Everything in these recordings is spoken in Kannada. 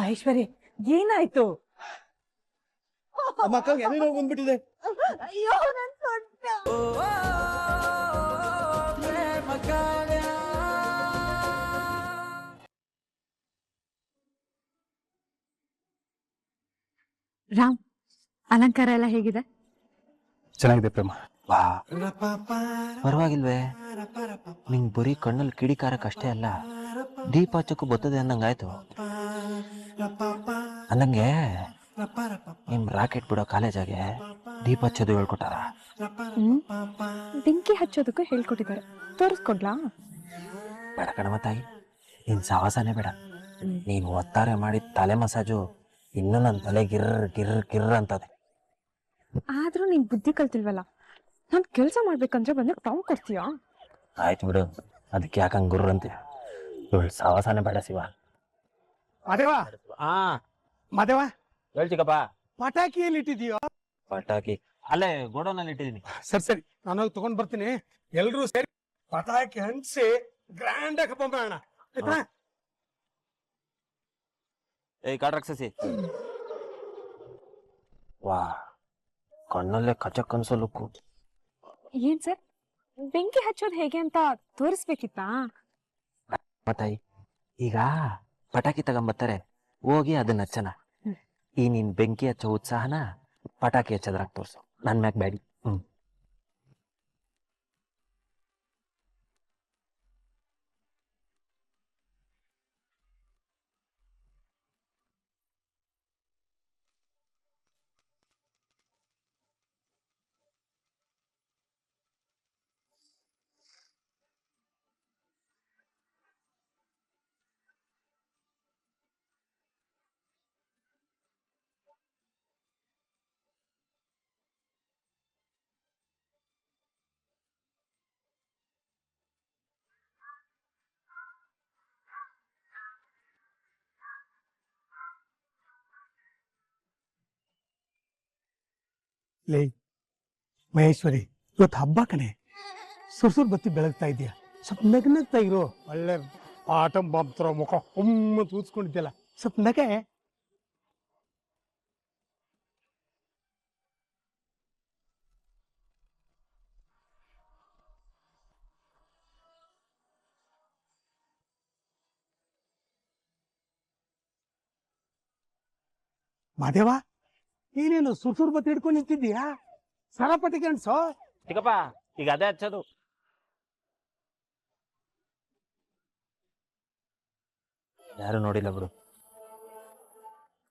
ಮಹೇಶ್ವರಿ ಏನಾಯ್ತು? ಮಕ್ಕಳಿಗೆ ಎದೆ ನೋವು ಬಂದ್ಬಿಟ್ಟಿದೆ. ಅಯ್ಯೋ ನನ್ ಸೊಂಟ. ರಾಮ್, ಅಲಂಕಾರ ಎಲ್ಲ ಹೇಗಿದೆ? ಚೆನ್ನಾಗಿದೆ ಪ್ರೇಮ. ವಾ, ಪರವಾಗಿಲ್ವೇ? ನಿಂಗ್ ಬರೀ ಕಣ್ಣಲ್ಲಿ ಕಿಡಿಕಾರಕ್ಕೆ ಅಷ್ಟೇ ಅಲ್ಲ, ದೀಪ ಹಚ್ಚಕ್ಕೂ ಬರ್ತದೆ ಅಂದಂಗಾಯ್ತು. ಅಂದಂಗೆ ನಿಮ್ ರಾಕೆಟ್ ಬಿಡೋ ಕಾಲೇಜಾಗೆ ದೀಪ ಹಚ್ಚೋದು ಹೇಳ್ಕೊಟ್ಟಾರ. ಬೆಂಕಿ ಹಚ್ಚೋದಕ್ಕೂ ಹೇಳ್ಕೊಟ್ಟಿದ್ದಾರೆ, ತೋರಿಸ್ಕೊಡ್ಲಾ? ಬೇಡ ಕಣವ ತಾಯಿ, ನಿನ್ ಸಾಹಸನೇ ಬೇಡ. ನೀನ್ ಒತ್ತಾರೆ ಮಾಡಿದ ತಲೆ ಮಸಾಜು ಇನ್ನೂ ನನ್ನ ತಲೆ ಗಿರ್ ಗಿರ್ ಗಿರ್ ಅಂತದೆ. ಆದ್ರೂ ನೀನ್ ಬುದ್ಧಿ ಕಲ್ತಿಲ್ವಲ್ಲ, ನಾನ್ ಕೆಲ್ಸ ಮಾಡ್ಬೇಕಂದ್ರೆ ಬಂದ್ರೆ ಟಾಂಗ್ ಕೊಡ್ತೀಯಾ? ಆಯ್ತು ಬಿಡು, ಅದಕ್ಕೆ ಯಾಕಂಗ್ ಗುರ್ರ ಅಂತೀಯ? ಇವಳು ಸಾಹಸನೇ ಬೇಡ ಶಿವ. ಮಾದೇವ, ಮಾದೇವ, ಹೇಳ್ಚಿಕಪ್ಪ. ಪಟಾಕಿ ಎಲ್ಲಿ ಇಟ್ಟಿದೀಯೋ? ಪಟಾಕಿ ಅಲ್ಲೇ ಗೋಡೌನಲ್ಲಿ ಇಟ್ಟಿದ್ದೀನಿ. ಸರಿ ನಾನು ಹೋಗಿ ತಗೊಂಡ್ ಬರ್ತೀನಿ. ಎಲ್ರೂ ಸೇರಿ ಪಟಾಕಿ ಹಂಚಿ ಗ್ರ್ಯಾಂಡ್ ಆಗಿ ಹಬ್ಬ ಮಾಡೋಣ. ಆಯ್ತಾ? ಏಯ್ ಕಾಡ್ರಾಕ್ಷಸಿ, ವಾ, ಕಣ್ಣಲ್ಲೇ ಕಚಕ್ ಅನ್ಸೋಲಕ್ಕು. ಏನ್ ಸರ್, ಬೆಂಕಿ ಹಚ್ಚೋದ್ ಹೇಗೆ ಅಂತ ತೋರಿಸ್ಬೇಕಿತ್ತಾ? ಮತ್ತಾಯಿ, ಈಗ ಪಟಾಕಿ ತಗೊಂಬರ್ತಾರೆ, ಹೋಗಿ ಅದನ್ನ ಹಚ್ಚನ. ಈ ನೀನ್ ಬೆಂಕಿ ಹಚ್ಚೋ ಉತ್ಸಾಹನ ಪಟಾಕಿ ಹಚ್ಚೋದ್ರಾಗ ತೋರ್ಸು, ನನ್ ಮ್ಯಾಗ ಬ್ಯಾಡಿ. ಲೇ ಮಹೇಶ್ವರಿ, ಇವತ್ತು ಹಬ್ಬ ಕಣೆ, ಸುರ್ಸುರ್ ಬತ್ತಿ ಬೆಳಗ್ತಾ ಇದೀಯ, ಸ್ವಲ್ಪ ನಗ್ನಗ್ತಾ ಇರೋ. ಒಳ್ಳೆ ಆಟಂ ಬಾಂಬ್ತರ ಮುಖ ಒಮ್ಮೆ ತೂಸ್ಕೊಂಡಿದ್ಯಲ್ಲ, ಸ್ವಲ್ಪ ನಗೆ. ಮಾದೇವ, ನೀನೇನು ಸುರ್ಸುರ್ ಬತ್ತಿ ಹಿಡ್ಕೊಂಡು ನಿಂತಿದ್ದೀಯಾ? ಸರಪಟ್ಟಿಗೆ ಅನ್ಸೋ. ಚಿಕ್ಕಪ್ಪ, ಈಗ ಅದೇ ಹಚ್ಚೋದು. ಯಾರು ನೋಡಿಲ್ಲ ಬಿಡು.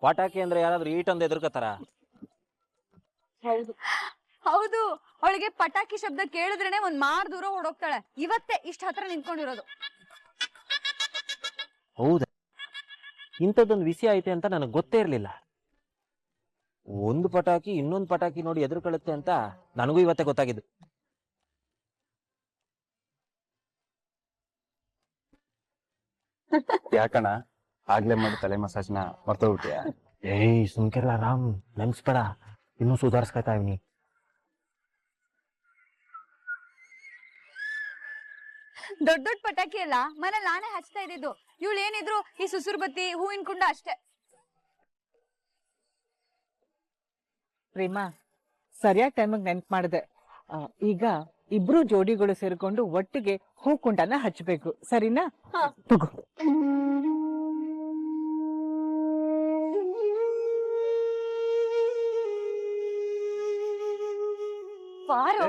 ಪಟಾಕಿ ಅಂದ್ರೆ ಯಾರಾದ್ರೂ ಈಟೊಂದು ಎದುರ್ಕೋತಾರ? ಹೌದು, ಅವಳಿಗೆ ಪಟಾಕಿ ಶಬ್ದ ಕೇಳಿದ್ರೇನೆ ಒಂದ್ ಮಾರ್ ದೂರ ಓಡೋಗ್ತಾಳೆ. ಇವತ್ತೇ ಇಷ್ಟ ಹತ್ರ ನಿಂತ್ಕೊಂಡಿರೋದು. ಹೌದಾ? ಇಂಥದ್ದೊಂದು ವಿಷಯ ಐತೆ ಅಂತ ನನಗೆ ಗೊತ್ತೇ ಇರ್ಲಿಲ್ಲ. ಒಂದು ಪಟಾಕಿ ಇನ್ನೊಂದು ಪಟಾಕಿ ನೋಡಿ ಎದುರ್ಕೊಳ್ಳುತ್ತೆ ಅಂತ ನನಗೂ ಇವತ್ತೇ ಗೊತ್ತಾಗಿದ್ದು. ಯಾಕಣ ಆಗ್ಲೇ ಮಾಡಿ ತಲೆ ಮಸಾಜ್ನ ಮರ್ತೋಗ್ಬಿಟ್ಟಿಯ? ಏಯ್ ಸುಮ್ಕಿರ್ಲ ರಾಮ್, ನೆನ್ಸ್ಬೇಡ, ಇನ್ನೂ ಸುಧಾರಿಸ್ಕೊತಾ ಇವ್ನಿ. ದೊಡ್ಡ ದೊಡ್ಡ ಪಟಾಕಿ ಅಲ್ಲ, ಮನೇಲಿ ನಾನೇ ಹಚ್ತಾ ಇದ್ದಿದ್ದು. ಇವಳು ಏನಿದ್ರು ಈ ಸುಸುರು ಬತ್ತಿ, ಹೂವಿನ ಕುಂಡ ಅಷ್ಟೇ. ಪ್ರೇಮ, ಸರಿಯಾದ ಟೈಮಿಗೆ ನೆನ್ಪು ಮಾಡಿದೆ. ಈಗ ಇಬ್ರು ಜೋಡಿಗಳು ಸೇರ್ಕೊಂಡು ಒಟ್ಟಿಗೆ ಹೂಕುಂಡನ ಹಚ್ಚಬೇಕು, ಸರಿನಾ? ತಗೋ. ಪಾರು,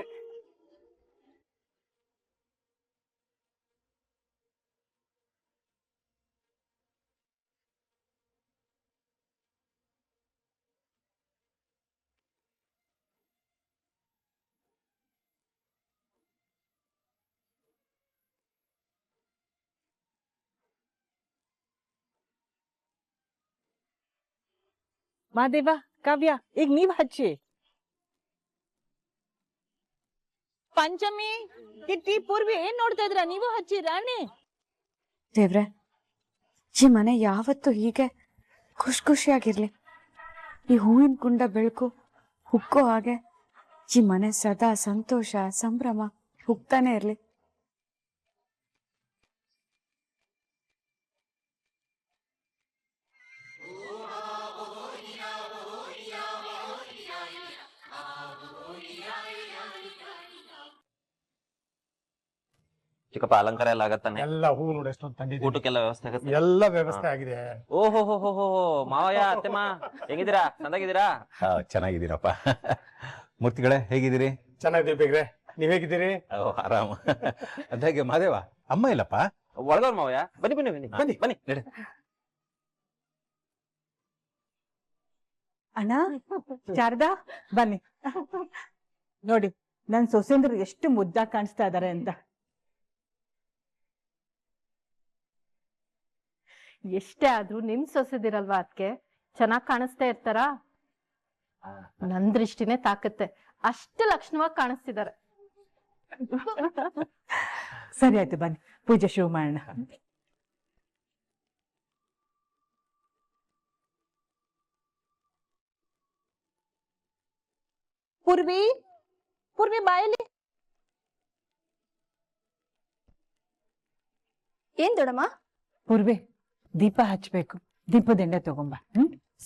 ಮಾದೇವ, ಕಾವ್ಯ, ಈಗ ನೀವ್ ಹಚ್ಚಿ. ಪಂಚಮಿ, ಕಿಟ್ಟಿ, ಪೂರ್ವಿ, ಏನ್ ನೋಡ್ತಾ ಇದ್ರ? ನೀವು ಹಚ್ಚಿ ರಾಣಿ. ದೇವ್ರೆ, ಈ ಮನೆ ಯಾವತ್ತೂ ಹೀಗೆ ಖುಷಿ ಖುಷಿಯಾಗಿರ್ಲಿ. ಈ ಹೂವಿನ ಕುಂಡ ಬೆಳಕು ಹುಕ್ಕೋ ಹಾಗೆ ಈ ಮನೆ ಸದಾ ಸಂತೋಷ ಸಂಭ್ರಮ ಹುಕ್ತಾನೆ ಇರ್ಲಿ. ಚಿಕ್ಕಪ್ಪ ಅಲಂಕಾರ ಎಲ್ಲ ಆಗತ್ತಾನೆ? ಎಲ್ಲ ಹೂ ನೋಡಿ ಎಷ್ಟೊಂದು ತಂದಿದ್ದೀನಿ. ಊಟಕ್ಕೆಲ್ಲ ವ್ಯವಸ್ಥೆ ಆಗತ್ತೆ? ಎಲ್ಲ ವ್ಯವಸ್ಥೆ ಆಗಿದೆ. ಓಹೋ ಹೋ ಹೋ ಹೋ ಮಾವಯ್ಯ ಅತ್ತೆಮ್ಮ ಹೆಂಗಿದ್ದೀರಾ? ಚಂದಾಗಿದ್ದೀರಾ? ಚೆನ್ನಾಗಿದ್ದೀನಪ್ಪ. ಮೂರ್ತಿಗಳೇ ಹೇಗಿದ್ದೀರಿ? ಚೆನ್ನಾಗಿದ್ದೀವಿ ಬೇಗ್ರೆ, ನೀವ್ ಹೇಗಿದ್ದೀರಿ? ಆರಾಮ. ಅದಾಗೆ ಮಾದೇವ ಅಮ್ಮ ಇಲ್ಲಪ್ಪ? ಒಳಗವ್ರ ಮಾವಯ್ಯ. ಬನ್ನಿ ಬನ್ನಿ ಬನ್ನಿ ಬನ್ನಿ. ಬನ್ನಿ ನಡಿ. ಅಣ್ಣ, ಶಾರದಾ ಬನ್ನಿ. ನೋಡಿ ನನ್ ಸೊಸೆಂದ್ರು ಎಷ್ಟು ಮುದ್ದಾಗಿ ಕಾಣಿಸ್ತಾ ಇದಾರೆ ಅಂತ. ಎಷ್ಟೇ ಆದ್ರೂ ನಿಮ್ ಸೊಸೆದಿರಲ್ವಾ ಅದಕ್ಕೆ ಚೆನ್ನಾಗ್ ಕಾಣಿಸ್ತಾ ಇರ್ತಾರ. ನನ್ ದೃಷ್ಟಿನೇ ತಾಕತ್ತೆ, ಅಷ್ಟು ಲಕ್ಷಣವಾಗಿ ಕಾಣಿಸ್ತಿದಾರೆ. ಸರಿ ಆಯ್ತು, ಬನ್ನಿ ಪೂಜೆ ಶುರು ಮಾಡೋಣ. ಪೂರ್ವಿ, ಪೂರ್ವಿ ಬಾಯಲ್ಲಿ. ಏನ್ ದೊಡಮ್ಮ? ಪೂರ್ವಿ, ದೀಪ ಹಚ್ಬೇಕು, ದೀಪದೆಣ್ಣೆ ತಗೊಂಬ.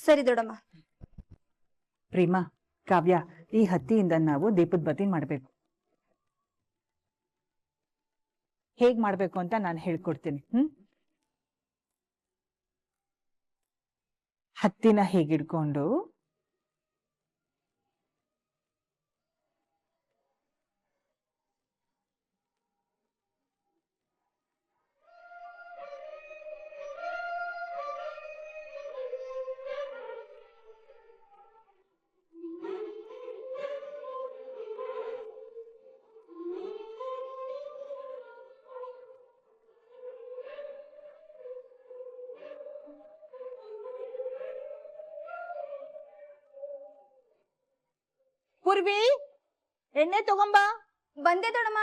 ಸರಿ ದೊಡಮ್ಮ. ಪ್ರೇಮ, ಕಾವ್ಯ, ಈ ಹತ್ತಿಯಿಂದ ನಾವು ದೀಪದ ಬತ್ತಿ ಮಾಡ್ಬೇಕು. ಹೇಗ್ ಮಾಡ್ಬೇಕು ಅಂತ ನಾನು ಹೇಳ್ಕೊಡ್ತೀನಿ. ಹತ್ತಿನ ಹೇಗಿಡ್ಕೊಂಡು ಪೂರ್ವಿ, ಎಣ್ಣೆ ತಗೊಂಬ. ಬಂದೆ ದೊಡಮ್ಮ.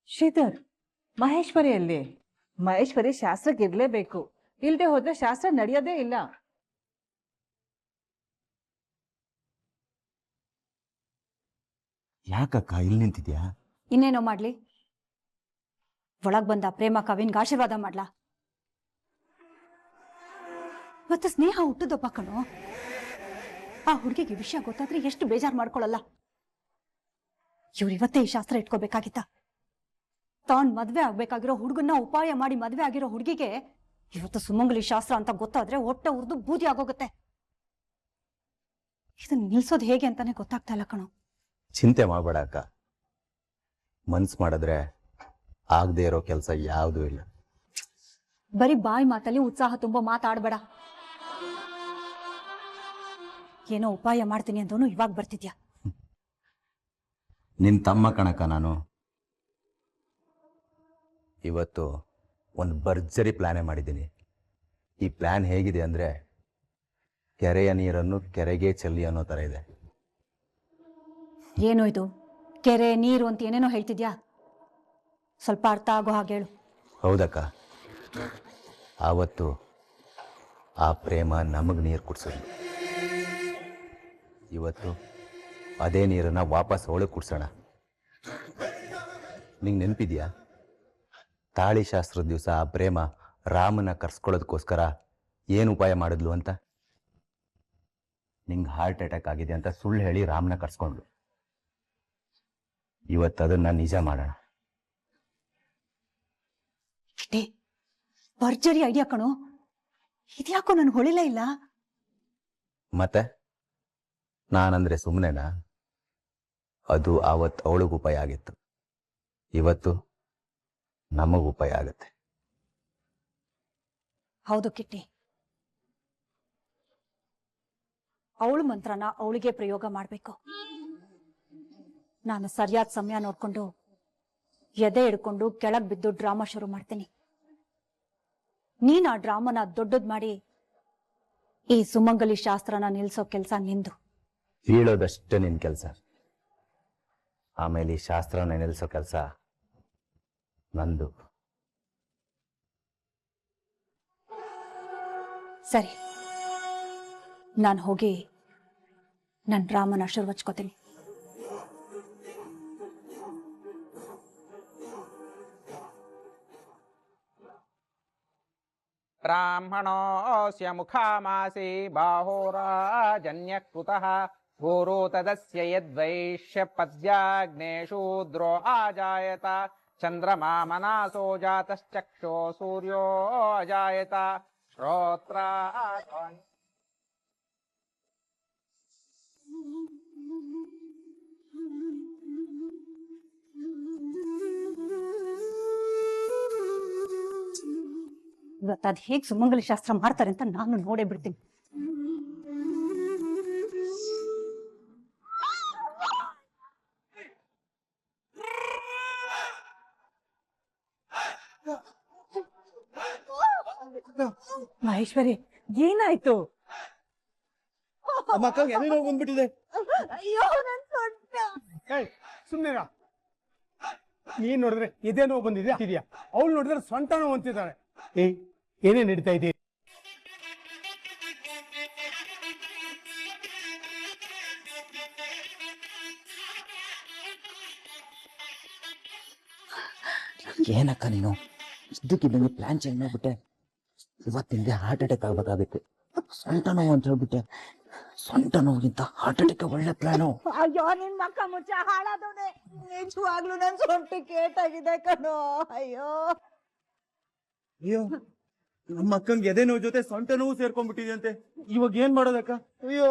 ಶ್ರೀಧರ್, ಮಹೇಶ್ವರಿ ಅಲ್ಲಿ. ಮಹೇಶ್ವರಿ ಶಾಸ್ತ್ರಕ್ಕೆ ಇರ್ಲೇಬೇಕು, ಇಲ್ದೆ ಹೋದ್ರೆ ಶಾಸ್ತ್ರ ನಡೆಯೋದೇ ಇಲ್ಲ. ಯಾಕಕ್ಕ ಇಲ್ಲಿ ನಿಂತಿದ್ಯಾ? ಇನ್ನೇನೋ ಮಾಡ್ಲಿ, ಒಳಗ್ ಬಂದ ಪ್ರೇಮ ಕಾವ್ಯನ್ಗೆ ಆಶೀರ್ವಾದ ಮಾಡ್ಲಾ? ಮತ್ತೆ ಸ್ನೇಹ ಹುಟ್ಟದಪ್ಪ ಕಣೋ. ಆ ಹುಡುಗಿಗೆ ವಿಷಯ ಗೊತ್ತಾದ್ರೆ ಎಷ್ಟು ಬೇಜಾರು ಮಾಡ್ಕೊಳಲ್ಲ. ಇವ್ರಿವತ್ತೇ ಈ ಶಾಸ್ತ್ರ ಇಟ್ಕೋಬೇಕಾಗಿತ್ತ. ತಾನ್ ಮದ್ವೆ ಆಗ್ಬೇಕಾಗಿರೋ ಹುಡುಗನ್ನ ಉಪಾಯ ಮಾಡಿ ಮದ್ವೆ ಆಗಿರೋ ಹುಡುಗಿಗೆ ಇವತ್ತು ಸುಮಂಗಲಿ ಶಾಸ್ತ್ರ ಅಂತ ಗೊತ್ತಾದ್ರೆ ಹೊಟ್ಟೆ ಉರ್ದು ಬೂದಿ ಆಗೋಗುತ್ತೆ. ಇದನ್ನ ನಿಲ್ಸೋದು ಹೇಗೆ ಅಂತಾನೆ ಗೊತ್ತಾಗ್ತಾ ಇಲ್ಲ ಕಣೋ. ಚಿಂತೆ ಮಾಡಬೇಡ ಅಕ್ಕ, ಮನ್ಸ್ ಮಾಡಿದ್ರೆ ಆಗದೆ ಇರೋ ಕೆಲಸ ಯಾವುದೂ ಇಲ್ಲ. ಬರೀ ಬಾಯಿ ಮಾತಲ್ಲಿ ಉತ್ಸಾಹ ತುಂಬಾ ಮಾತಾಡ್ಬೇಡ. ಏನೋ ಉಪಾಯ ಮಾಡ್ತೀನಿ ಅಂದೋನು ಇವಾಗ ಬರ್ತಿದ್ಯಾ. ನಿನ್ ತಮ್ಮ ಕಣಕ್ಕ ನಾನು. ಇವತ್ತು ಒಂದು ಭರ್ಜರಿ ಪ್ಲಾನೇ ಮಾಡಿದ್ದೀನಿ. ಈ ಪ್ಲಾನ್ ಹೇಗಿದೆ ಅಂದ್ರೆ, ಕೆರೆಯ ನೀರನ್ನು ಕೆರೆಗೆ ಚೆಲ್ಲಿ ಅನ್ನೋ ಥರ ಇದೆ. ಏನು ಇದು ಕೆರೆ ನೀರು ಅಂತ ಏನೇನೋ ಹೇಳ್ತಿದ್ಯಾ? ಸ್ವಲ್ಪ ಅರ್ಥ ಆಗೋ ಹಾಗೆ ಹೇಳು. ಹೌದಕ್ಕ, ಆವತ್ತು ಆ ಪ್ರೇಮ ನಮಗೆ ನೀರು ಕುಡ್ಸೋದು. ಇವತ್ತು ಅದೇ ನೀರನ್ನು ವಾಪಸ್ ಅವಳಿಗೆ ಕುಡ್ಸೋಣ. ನಿಂಗೆ ನೆನಪಿದ್ಯಾ, ತಾಳಿ ಶಾಸ್ತ್ರದ ದಿವಸ ಆ ಪ್ರೇಮ ರಾಮನ ಕರ್ಸ್ಕೊಳ್ಳೋದಕ್ಕೋಸ್ಕರ ಏನು ಉಪಾಯ ಮಾಡಿದ್ಲು ಅಂತ? ನಿಂಗೆ ಹಾರ್ಟ್ ಅಟ್ಯಾಕ್ ಆಗಿದೆ ಅಂತ ಸುಳ್ಳು ಹೇಳಿ ರಾಮನ ಕರ್ಸ್ಕೊಂಡ್ಲು. ಇವತ್ತು ಅದನ್ನ ನಿಜ ಮಾಡೋಣ. ಭರ್ಜರಿ ಐಡಿಯಾ ಕಣೋ. ಇದ್ಯಾಕೋ ನನ್ಗೆ ಹೊಳಿಲೇ ಇಲ್ಲ. ಮತ್ತೆ ನಾನಂದ್ರೆ ಸುಮ್ಮನೆನಾ? ಅದು ಆವತ್ತು ಅವಳಿಗೆ ಉಪಾಯ ಆಗಿತ್ತು, ಇವತ್ತು ನಮಗ ಉಪಾಯ ಆಗತ್ತೆ. ಹೌದು ಕಿಟ್ಟಿ, ಅವಳು ಮಂತ್ರನ ಅವಳಿಗೆ ಪ್ರಯೋಗ ಮಾಡ್ಬೇಕು. ನಾನು ಸರಿಯಾದ ಸಮಯ ನೋಡ್ಕೊಂಡು ಎದೆ ಹಿಡ್ಕೊಂಡು ಕೆಳಗ್ ಬಿದ್ದು ಡ್ರಾಮಾ ಶುರು ಮಾಡ್ತೀನಿ. ನೀನ್ ಆ ಡ್ರಾಮನ ದೊಡ್ಡದ್ ಮಾಡಿ ಈ ಸುಮಂಗಲಿ ಶಾಸ್ತ್ರನ ನಿಲ್ಸೋ ಕೆಲ್ಸ ನಿಂದು. ಹೇಳೋದಷ್ಟೇ ನಿನ್ ಕೆಲಸ. ಆಮೇಲೆ ಈ ಶಾಸ್ತ್ರನ ನಿಲ್ಸೋ ಕೆಲಸ ನಂದು. ಸರಿ, ನಾನು ಹೋಗಿ ನನ್ನ ಡ್ರಾಮನ ಶುರುವಚ್ಕೋತೀನಿ. ಬ್ರಾಹ್ಮಣೋಸ್ಯ ಮುಖಾಮಾಸಿ ಬಾಹೋರಾಜನ್ಯ ಕೃತಃ ಘೋರೋ ತದಸ್ಯ ಯದ್ವೈಶ್ಯ ಪದ್ಯಾಗ್ನೇ ಶೂದ್ರೋ ಆಜಾಯತ ಚಂದ್ರಮಾ ಮನಾಸೋ ಜಾತಶ್ಚಕ್ಷೋ ಸೂರ್ಯೋ ಅಜಾಯತ ಶ್ರೋತ್ರ ಇವತ್ತು ಅದ್ ಹೇಗ್ ಸುಮಂಗಲಿ ಶಾಸ್ತ್ರ ಮಾಡ್ತಾರೆ ಅಂತ ನಾನು ನೋಡೇ ಬಿಡ್ತೀನಿ. ಮಹೇಶ್ವರಿ, ಏನಾಯ್ತು? ಬಂದ್ಬಿಟ್ಟಿದೆ. ಸುಮ್ಮನೆ ನೀನ್ ನೋಡಿದ್ರೆ ಎದೆ ನೋವು ಬಂದಿದ್ಯಾ? ಅವಳು ನೋಡಿದ್ರೆ ಸೊಂಟ ನೋವು ಅಂತಿದ್ದಾಳೆ. ಏನೇ ನಡೀತಾ ಇದೆ? ಏನಕ್ಕ ನೀನು ಇದ್ದಕ್ಕಿದ್ದಂಗೆ ಪ್ಲಾನ್ ಚೇಂಜ್ ಮಾಡ್ಬಿಟ್ಟೆ. ಇವತ್ತಿಂದ ಹಾರ್ಟ್ ಅಟ್ಯಾಕ್ ಆಗ್ಬೇಕಾಗುತ್ತೆ. ಸೊಂಟ ನೋವು ಅಂತ ಹೇಳ್ಬಿಟ್ಟೆ. ಸೊಂಟ ನೋವಿಗಿಂತ ಹಾರ್ಟ್ ಅಟ್ಯಾಕ್ ಒಳ್ಳೆ ಪ್ಲಾನು. ಅಯ್ಯೋ, ನಿನ್ ಮಕ್ಕ ಮುಚ್ಚ ಹಾಳಾದವನೆ. ನಿಜವಾಗ್ಲೂ ನನ್ ಸೊಂಟ ಕೇಟಾಗಿದೆ ಕಣೋ. ಅಯ್ಯೋ ಅಯ್ಯೋ, ನಮ್ಮ ಅಕ್ಕಂಗೆ ಎದೆ ನೋವು ಜೊತೆ ಸೊಂಟ ನೋವು ಸೇರ್ಕೊಂಡ್ಬಿಟ್ಟಿದೆ ಅಂತೆ. ಇವಾಗ ಏನ್ ಮಾಡೋದಕ್ಕ? ಅಯ್ಯೋ